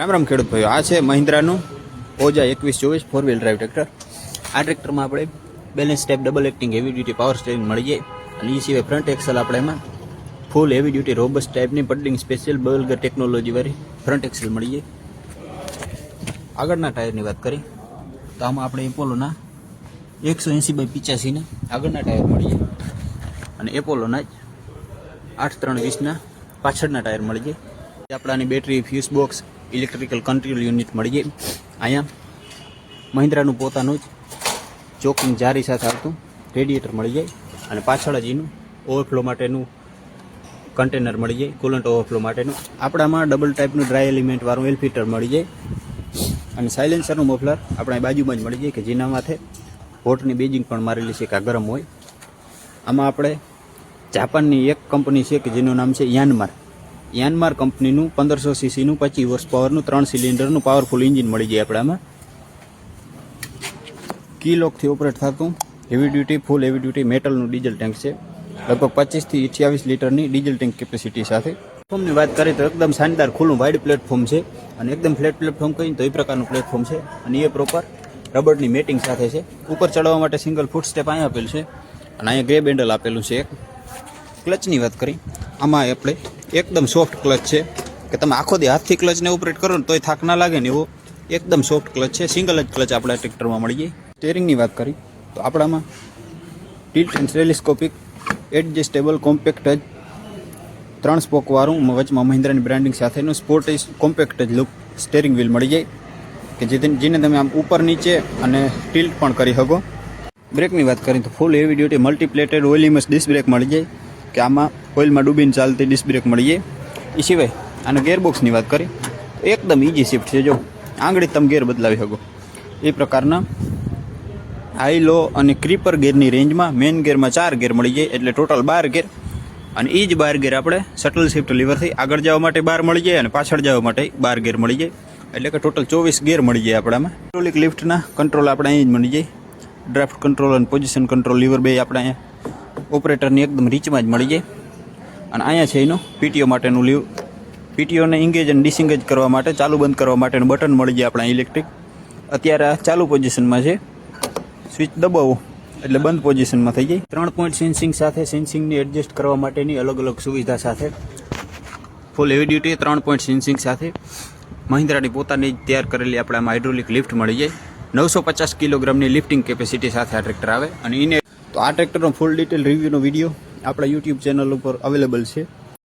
રામ રામ ખેડૂત ભાઈઓ, આ છે મહિન્દ્રાનું ઓજા 2124 4 વ્હીલ ડ્રાઈવ ટ્રેક્ટર. આ ટ્રેક્ટરમાં આપણે balance type double acting heavy duty power steering મળી જાય અને એ સિવાય ફ્રન્ટ એક્સલ આપણે એમાં ફૂલ હેવી ડ્યુટી રોબસ્ટ ટાઈપની પડિંગ સ્પેશિયલ બલ્ગર ટેકનોલોજી વાળી ફ્રન્ટ એક્સલ મળી જાય. આગળના ટાયરની વાત કરી તો આમાં આપણે એપોલોના 180/85 આગળના ટાયર મળી જાય અને એપોલોના જ 8-3-20 પાછળના ટાયર મળી જાય. આપણાની battery, fuse box, electrical control unit મળી જાય. અહીંયા મહિન્દ્રાનું પોતાનું જ ચોકિંગ જારી સાથે આવતું રેડિએટર મળી જાય અને પાછળ જ એનું ઓવરફ્લો માટેનું કન્ટેનર મળી જાય, કુલન્ટ ઓવરફ્લો માટેનું. આપણામાં ડબલ ટાઈપનું ડ્રાય એલિમેન્ટ વાળું એલ ફિલ્ટર મળી જાય અને સાયલેન્સરનું મફલર આપણા બાજુમાં જ મળી જાય કે જેના માથે વોટની બેજિંગ પણ મારેલી છે કે આ ગરમ હોય. આમાં આપણે જાપાનની એક કંપની છે કે જેનું નામ છે યાનમાર કંપનીનું 1500 સીસીનું 25 હોર્સ પાવરનું 3 સિલિન્ડરનું પાવરફુલ એન્જિન મળી જાય આપણામાં. કી લોકથી ઓપરેટ થતું heavy duty full heavy duty મેટલનું ડીઝલ ટેન્ક છે. લગભગ 25 થી 28 લીટરની ડીઝલ ટેન્ક કેપેસિટી સાથે. પ્લેટફોર્મની વાત કરીએ તો એકદમ શાનદાર ખુલ્લું વાઇડ પ્લેટફોર્મ છે અને એકદમ ફ્લેટ પ્લેટફોર્મ કહીને તો એ પ્રકારનું પ્લેટફોર્મ છે અને એ પ્રોપર રબરની મેટિંગ સાથે છે. ઉપર ચડવા માટે સિંગલ ફૂટ સ્ટેપ અહીંયા આપેલું છે અને અહીંયા ગ્રેબ હેન્ડલ આપેલું છે. એક ક્લચની વાત કરી, આમાં આપણે એકદમ સોફ્ટ ક્લચ છે કે તમે આખો દી હાથથી ક્લચને ઓપરેટ કરો ને તોય થાક ના લાગે ને એવો એકદમ સોફ્ટ ક્લચ છે. સિંગલ જ ક્લચ આપણા ટ્રેક્ટરમાં મળી જાય. સ્ટીયરિંગની વાત કરી તો આપણામાં tilt and telescopic adjustable compact જ 3 સ્પોકવાળું વચમાં મહિન્દ્રાની બ્રાન્ડિંગ સાથેનું સ્પોર્ટી કોમ્પેક્ટ જ લુક સ્ટીયરિંગ વ્હીલ મળી જાય કે જેને તમે આમ ઉપર નીચે અને ટિલ્ટ પણ કરી શકો. બ્રેકની વાત કરીએ તો full heavy duty multiplated oil immersed disc brake મળી જાય કે આમાં ઓઇલમાં ડૂબીને ચાલતી ડિસ્ક બ્રેક મળી જાય. એ સિવાય આના ગેરબોક્સની વાત કરી તો એકદમ ઇઝી શિફ્ટ છે. જો આંગળી તમે ગેર બદલાવી શકો એ પ્રકારના હાઈ લો અને ક્રીપર ગેરની રેન્જમાં મેઇન ગેરમાં 4 ગેર મળી જાય એટલે ટોટલ 12 ગેર અને એ જ 12 ગેર આપણે શટલ શિફ્ટ લીવરથી આગળ જવા માટે 12 મળી જાય અને પાછળ જવા માટે 12 ગેર મળી જાય એટલે કે ટોટલ 24 ગેર મળી જાય આપણામાં. હાઇડ્રોલિક લિફ્ટના કંટ્રોલ આપણે અહીં જ મળી જાય. ડ્રાફ્ટ કંટ્રોલ અને પોઝિશન કંટ્રોલ લીવર બે આપણે અહીંયા ઓપરેટરની એકદમ રીચમાં જ મળી જાય અને અહીંયા છે એનું પીટીઓ માટેનું લીવ. પીટીઓને ઇંગેજ અને ડિસઇંગેજ કરવા માટે ચાલુ બંધ કરવા માટેનું બટન મળી જાય આપણા ઇલેક્ટ્રિક. અત્યારે આ ચાલુ પોઝિશનમાં છે, સ્વિચ દબાવો એટલે બંધ પોઝિશનમાં થઈ જાય. 3 પોઈન્ટ સેન્સિંગ સાથે સેન્સિંગની એડજસ્ટ કરવા માટેની અલગ અલગ સુવિધા સાથે ફૂલ હેવી ડ્યુટી 3 પોઈન્ટ સેન્સિંગ સાથે મહિન્દ્રાની પોતાની તૈયાર કરેલી આપણામાં હાઇડ્રોલિક લિફ્ટ મળી જાય. 950 કિલોગ્રામની લિફ્ટિંગ કેપેસિટી સાથે આ ટ્રેક્ટર આવે અને એને તો આ ટ્રેક્ટરનો ફૂલ ડિટેલ રિવ્યૂનો વિડીયો આપણા યુટ્યુબ ચેનલ ઉપર અવેલેબલ છે.